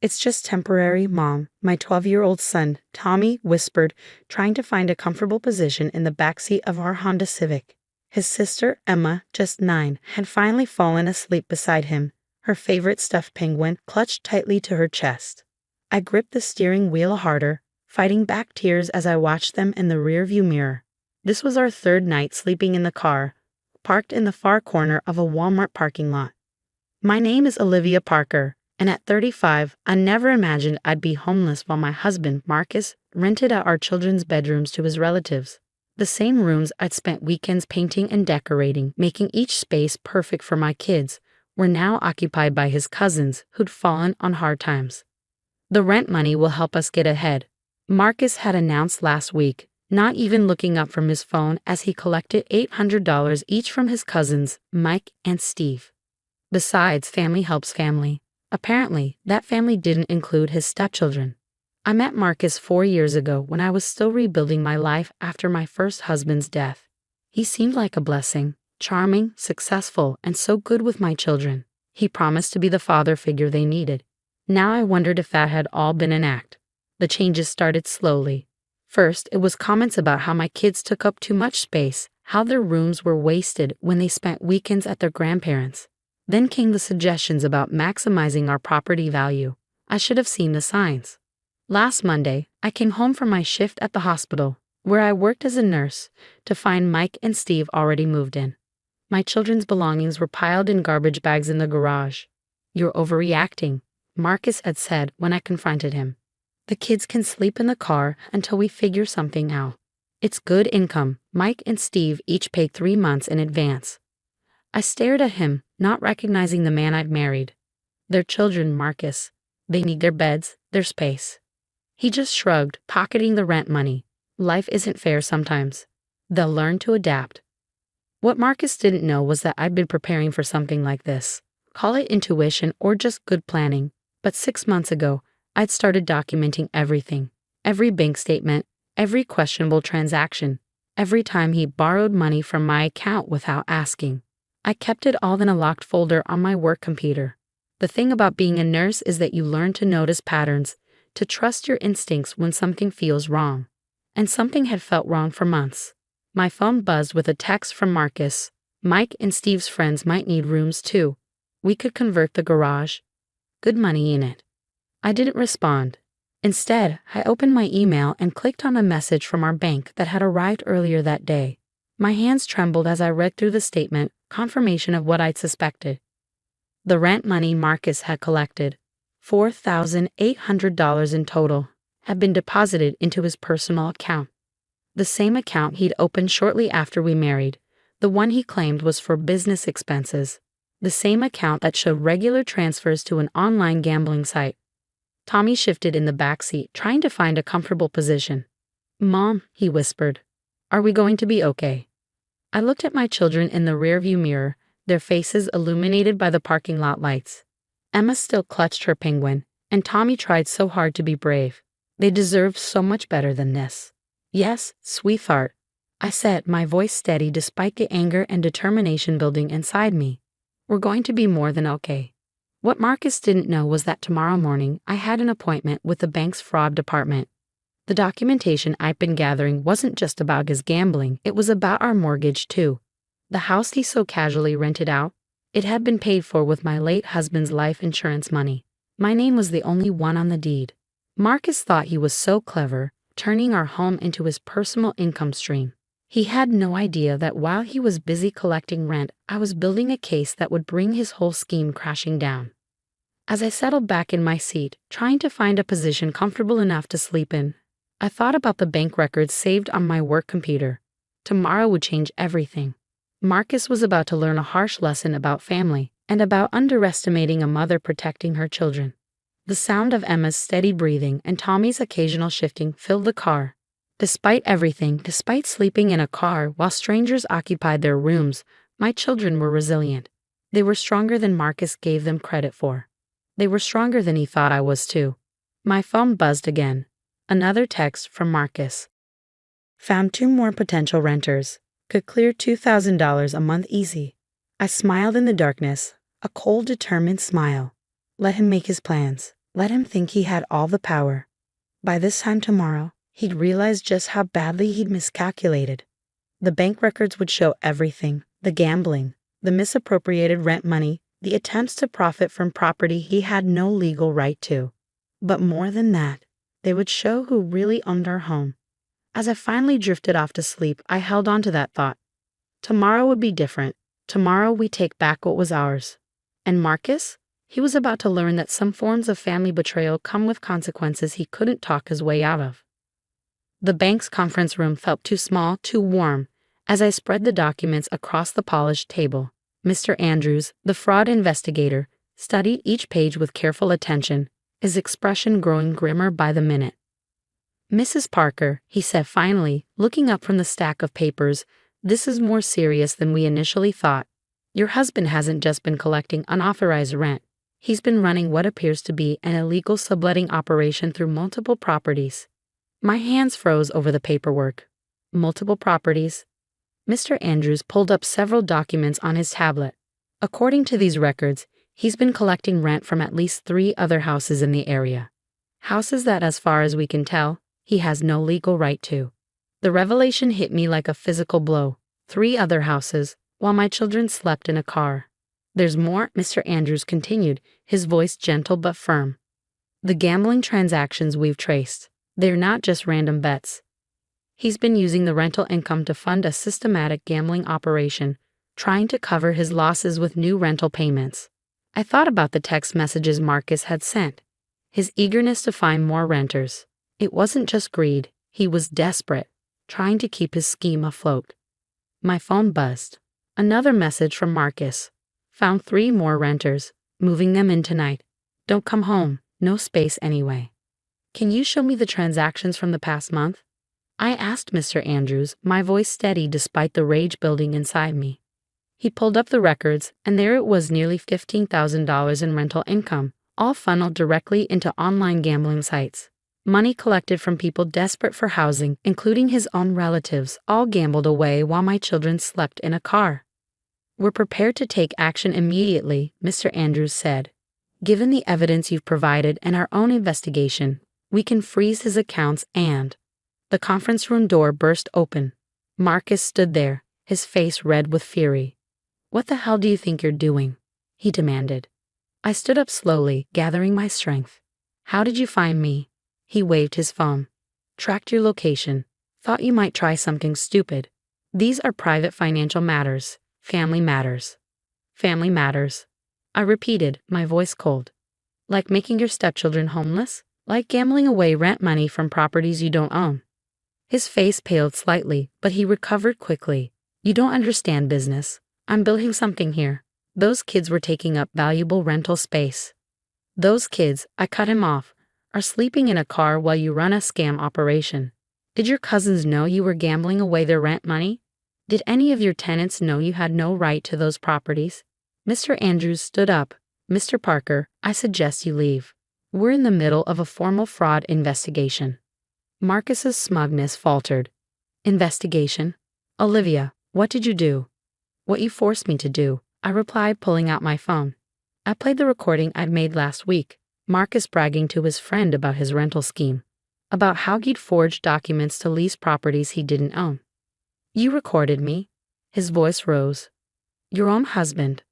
It's just temporary, Mom, my 12-year-old son, Tommy, whispered, trying to find a comfortable position in the backseat of our Honda Civic. His sister, Emma, just 9, had finally fallen asleep beside him, her favorite stuffed penguin clutched tightly to her chest. I gripped the steering wheel harder, fighting back tears as I watched them in the rearview mirror. This was our third night sleeping in the car, parked in the far corner of a Walmart parking lot. My name is Olivia Parker, and at 35, I never imagined I'd be homeless while my husband, Marcus, rented out our children's bedrooms to his relatives. The same rooms I'd spent weekends painting and decorating, making each space perfect for my kids, were now occupied by his cousins who'd fallen on hard times. The rent money will help us get ahead, Marcus had announced last week, not even looking up from his phone as he collected $800 each from his cousins, Mike and Steve. Besides, family helps family. Apparently, that family didn't include his stepchildren. I met Marcus 4 years ago when I was still rebuilding my life after my first husband's death. He seemed like a blessing, charming, successful, and so good with my children. He promised to be the father figure they needed. Now I wondered if that had all been an act. The changes started slowly. First, it was comments about how my kids took up too much space, how their rooms were wasted when they spent weekends at their grandparents'. Then came the suggestions about maximizing our property value. I should have seen the signs. Last Monday, I came home from my shift at the hospital, where I worked as a nurse, to find Mike and Steve already moved in. My children's belongings were piled in garbage bags in the garage. "You're overreacting," Marcus had said when I confronted him. "The kids can sleep in the car until we figure something out. It's good income. Mike and Steve each paid 3 months in advance." I stared at him, not recognizing the man I'd married. "Their children, Marcus. They need their beds, their space." He just shrugged, pocketing the rent money. "Life isn't fair sometimes. They'll learn to adapt." What Marcus didn't know was that I'd been preparing for something like this. Call it intuition or just good planning. But 6 months ago, I'd started documenting everything. Every bank statement, every questionable transaction, every time he borrowed money from my account without asking. I kept it all in a locked folder on my work computer. The thing about being a nurse is that you learn to notice patterns, to trust your instincts when something feels wrong. And something had felt wrong for months. My phone buzzed with a text from Marcus. "Mike and Steve's friends might need rooms too. We could convert the garage. Good money in it." I didn't respond. Instead, I opened my email and clicked on a message from our bank that had arrived earlier that day. My hands trembled as I read through the statement, confirmation of what I'd suspected. The rent money Marcus had collected, $4,800 in total, had been deposited into his personal account. The same account he'd opened shortly after we married, the one he claimed was for business expenses, the same account that showed regular transfers to an online gambling site. Tommy shifted in the back seat, trying to find a comfortable position. "Mom," he whispered, "are we going to be okay?" I looked at my children in the rearview mirror, their faces illuminated by the parking lot lights. Emma still clutched her penguin, and Tommy tried so hard to be brave. They deserved so much better than this. "Yes, sweetheart," I said, my voice steady despite the anger and determination building inside me. "We're going to be more than okay." What Marcus didn't know was that tomorrow morning I had an appointment with the bank's fraud department. The documentation I'd been gathering wasn't just about his gambling, it was about our mortgage too. The house he so casually rented out, it had been paid for with my late husband's life insurance money. My name was the only one on the deed. Marcus thought he was so clever, turning our home into his personal income stream. He had no idea that while he was busy collecting rent, I was building a case that would bring his whole scheme crashing down. As I settled back in my seat, trying to find a position comfortable enough to sleep in, I thought about the bank records saved on my work computer. Tomorrow would change everything. Marcus was about to learn a harsh lesson about family and about underestimating a mother protecting her children. The sound of Emma's steady breathing and Tommy's occasional shifting filled the car. Despite everything, despite sleeping in a car while strangers occupied their rooms, my children were resilient. They were stronger than Marcus gave them credit for. They were stronger than he thought I was too. My phone buzzed again. Another text from Marcus. "Found 2 more potential renters. Could clear $2,000 a month easy." I smiled in the darkness, a cold, determined smile. Let him make his plans. Let him think he had all the power. By this time tomorrow, he'd realize just how badly he'd miscalculated. The bank records would show everything: the gambling, the misappropriated rent money, the attempts to profit from property he had no legal right to. But more than that, they would show who really owned our home. As I finally drifted off to sleep, I held on to that thought. Tomorrow would be different. Tomorrow we take back what was ours. And Marcus? He was about to learn that some forms of family betrayal come with consequences he couldn't talk his way out of. The bank's conference room felt too small, too warm. As I spread the documents across the polished table, Mr. Andrews, the fraud investigator, studied each page with careful attention, his expression growing grimmer by the minute. "Mrs. Parker," he said finally, looking up from the stack of papers, "this is more serious than we initially thought. Your husband hasn't just been collecting unauthorized rent. He's been running what appears to be an illegal subletting operation through multiple properties." My hands froze over the paperwork. Multiple properties. Mr. Andrews pulled up several documents on his tablet. According to these records, he's been collecting rent from at least 3 other houses in the area. Houses that, as far as we can tell, he has no legal right to. The revelation hit me like a physical blow. 3 other houses, while my children slept in a car. "There's more," Mr. Andrews continued, his voice gentle but firm. "The gambling transactions we've traced, they're not just random bets. He's been using the rental income to fund a systematic gambling operation, trying to cover his losses with new rental payments." I thought about the text messages Marcus had sent. His eagerness to find more renters. It wasn't just greed, he was desperate, trying to keep his scheme afloat. My phone buzzed. Another message from Marcus. "Found 3 more renters, moving them in tonight. Don't come home, no space anyway. Can you show me the transactions from the past month?" I asked Mr. Andrews, my voice steady despite the rage building inside me. He pulled up the records, and there it was, nearly $15,000 in rental income, all funneled directly into online gambling sites. Money collected from people desperate for housing, including his own relatives, all gambled away while my children slept in a car. "We're prepared to take action immediately," Mr. Andrews said. "Given the evidence you've provided and our own investigation, we can freeze his accounts and—" The conference room door burst open. Marcus stood there, his face red with fury. "What the hell do you think you're doing?" he demanded. I stood up slowly, gathering my strength. "How did you find me?" He waved his phone. "Tracked your location. Thought you might try something stupid. These are private financial matters. Family matters." "Family matters," I repeated, my voice cold. "Like making your stepchildren homeless? Like gambling away rent money from properties you don't own?" His face paled slightly, but he recovered quickly. "You don't understand business. I'm building something here. Those kids were taking up valuable rental space. Those kids," I cut him off, "are sleeping in a car while you run a scam operation. Did your cousins know you were gambling away their rent money? Did any of your tenants know you had no right to those properties?" Mr. Andrews stood up. "Mr. Parker, I suggest you leave. We're in the middle of a formal fraud investigation." Marcus's smugness faltered. "Investigation? Olivia, what did you do?" "What you forced me to do," I replied, pulling out my phone. I played the recording I'd made last week, Marcus bragging to his friend about his rental scheme, about how he'd forged documents to lease properties he didn't own. "You recorded me?" His voice rose. "Your own husband?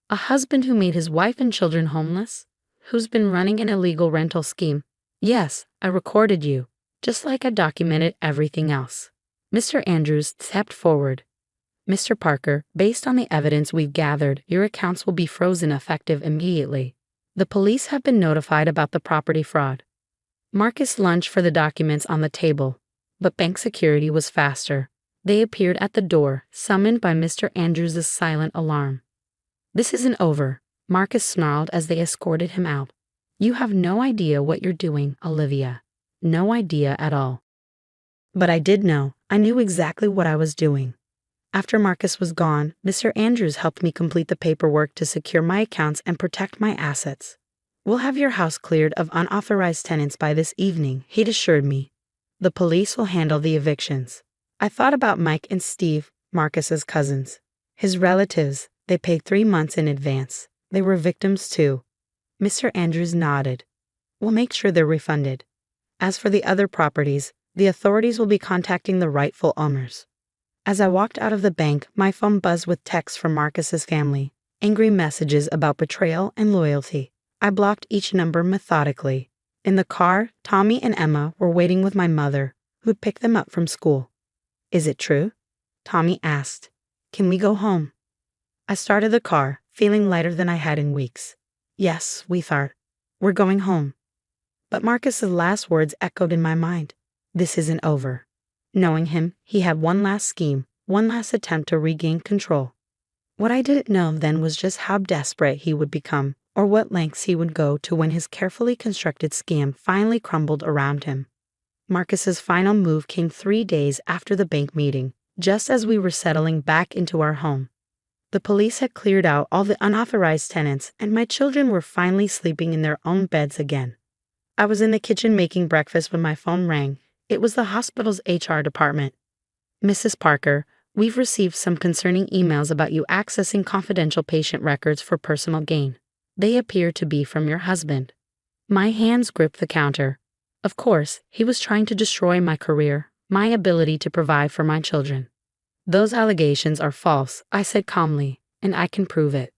A husband who made his wife and children homeless? Who's been running an illegal rental scheme?" "Yes, I recorded you, just like I documented everything else." Mr. Andrews stepped forward. "Mr. Parker, based on the evidence we've gathered, your accounts will be frozen effective immediately. The police have been notified about the property fraud." Marcus lunged for the documents on the table, but bank security was faster. They appeared at the door, summoned by Mr. Andrews' silent alarm. "This isn't over," Marcus snarled as they escorted him out. "You have no idea what you're doing, Olivia. No idea at all." But I did know. I knew exactly what I was doing. After Marcus was gone, Mr. Andrews helped me complete the paperwork to secure my accounts and protect my assets. "We'll have your house cleared of unauthorized tenants by this evening," he'd assured me. "The police will handle the evictions." I thought about Mike and Steve, Marcus's cousins. His relatives, they paid 3 months in advance. They were victims too. Mr. Andrews nodded. We'll make sure they're refunded. As for the other properties, the authorities will be contacting the rightful owners. As I walked out of the bank, my phone buzzed with texts from Marcus's family, angry messages about betrayal and loyalty. I blocked each number methodically. In the car, Tommy and Emma were waiting with my mother, who'd picked them up from school. "Is it true?" Tommy asked. "Can we go home?" I started the car, feeling lighter than I had in weeks. "Yes, sweetheart, we're going home." But Marcus's last words echoed in my mind. This isn't over. Knowing him, he had one last scheme, one last attempt to regain control. What I didn't know then was just how desperate he would become, or what lengths he would go to when his carefully constructed scam finally crumbled around him. Marcus's final move came 3 days after the bank meeting, just as we were settling back into our home. The police had cleared out all the unauthorized tenants, and my children were finally sleeping in their own beds again. I was in the kitchen making breakfast when my phone rang. It was the hospital's HR department. "Mrs. Parker, we've received some concerning emails about you accessing confidential patient records for personal gain. They appear to be from your husband." My hands gripped the counter. Of course, he was trying to destroy my career, my ability to provide for my children. "Those allegations are false," I said calmly, "and I can prove it."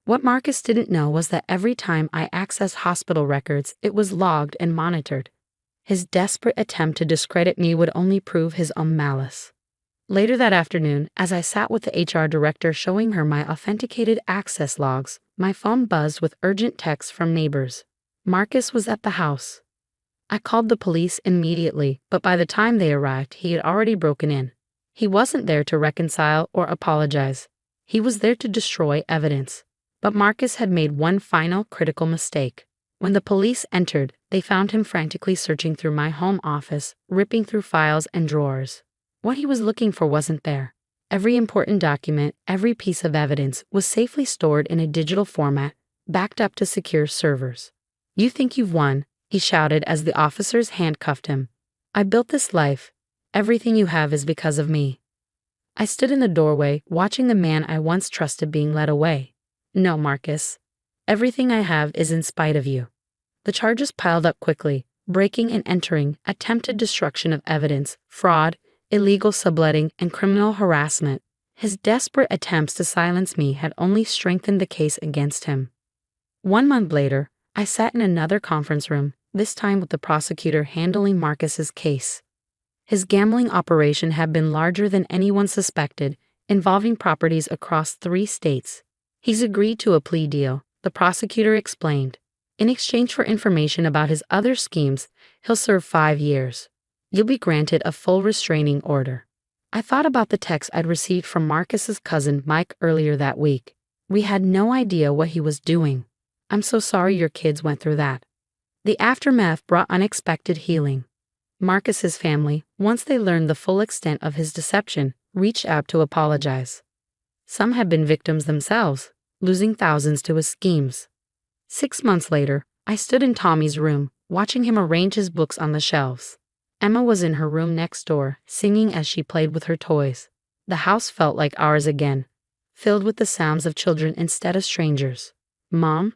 What Marcus didn't know was that every time I accessed hospital records, it was logged and monitored. His desperate attempt to discredit me would only prove his own malice. Later that afternoon, as I sat with the HR director showing her my authenticated access logs, my phone buzzed with urgent texts from neighbors. Marcus was at the house. I called the police immediately, but by the time they arrived, he had already broken in. He wasn't there to reconcile or apologize. He was there to destroy evidence. But Marcus had made one final critical mistake. When the police entered, they found him frantically searching through my home office, ripping through files and drawers. What he was looking for wasn't there. Every important document, every piece of evidence was safely stored in a digital format, backed up to secure servers. "You think you've won," he shouted as the officers handcuffed him. "I built this life. Everything you have is because of me." I stood in the doorway, watching the man I once trusted being led away. "No, Marcus. Everything I have is in spite of you." The charges piled up quickly: breaking and entering, attempted destruction of evidence, fraud, illegal subletting, and criminal harassment. His desperate attempts to silence me had only strengthened the case against him. 1 month later, I sat in another conference room, this time with the prosecutor handling Marcus's case. His gambling operation had been larger than anyone suspected, involving properties across 3 states. "He's agreed to a plea deal," the prosecutor explained. "In exchange for information about his other schemes, he'll serve 5 years. You'll be granted a full restraining order." I thought about the text I'd received from Marcus's cousin Mike earlier that week. "We had no idea what he was doing. I'm so sorry your kids went through that." The aftermath brought unexpected healing. Marcus's family, once they learned the full extent of his deception, reached out to apologize. Some had been victims themselves, losing thousands to his schemes. 6 months later, I stood in Tommy's room, watching him arrange his books on the shelves. Emma was in her room next door, singing as she played with her toys. The house felt like ours again, filled with the sounds of children instead of strangers. "Mom?"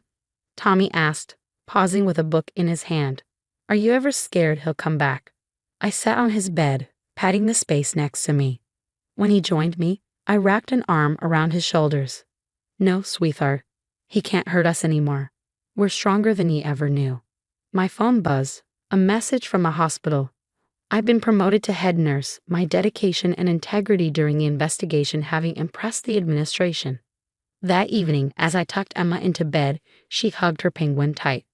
Tommy asked, pausing with a book in his hand. "Are you ever scared he'll come back?" I sat on his bed, patting the space next to me. When he joined me, I wrapped an arm around his shoulders. "No, sweetheart. He can't hurt us anymore. We're stronger than he ever knew." My phone buzzed, a message from a hospital. I'd been promoted to head nurse, my dedication and integrity during the investigation having impressed the administration. That evening, as I tucked Emma into bed, she hugged her penguin tight.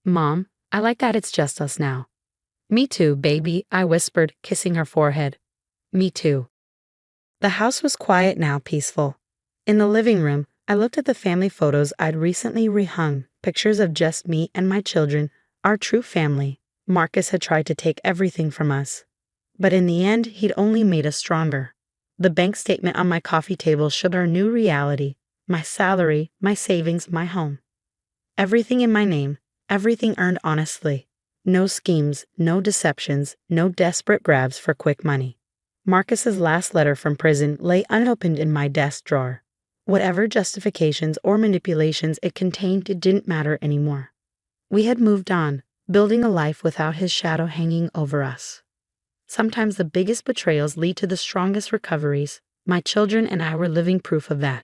"Mom, I like that it's just us now." "Me too, baby," I whispered, kissing her forehead. "Me too." The house was quiet now, peaceful. In the living room, I looked at the family photos I'd recently rehung, pictures of just me and my children, our true family. Marcus had tried to take everything from us. But in the end, he'd only made us stronger. The bank statement on my coffee table showed our new reality: my salary, my savings, my home. Everything in my name, everything earned honestly. No schemes, no deceptions, no desperate grabs for quick money. Marcus's last letter from prison lay unopened in my desk drawer. Whatever justifications or manipulations it contained, it didn't matter anymore. We had moved on, building a life without his shadow hanging over us. Sometimes the biggest betrayals lead to the strongest recoveries. My children and I were living proof of that.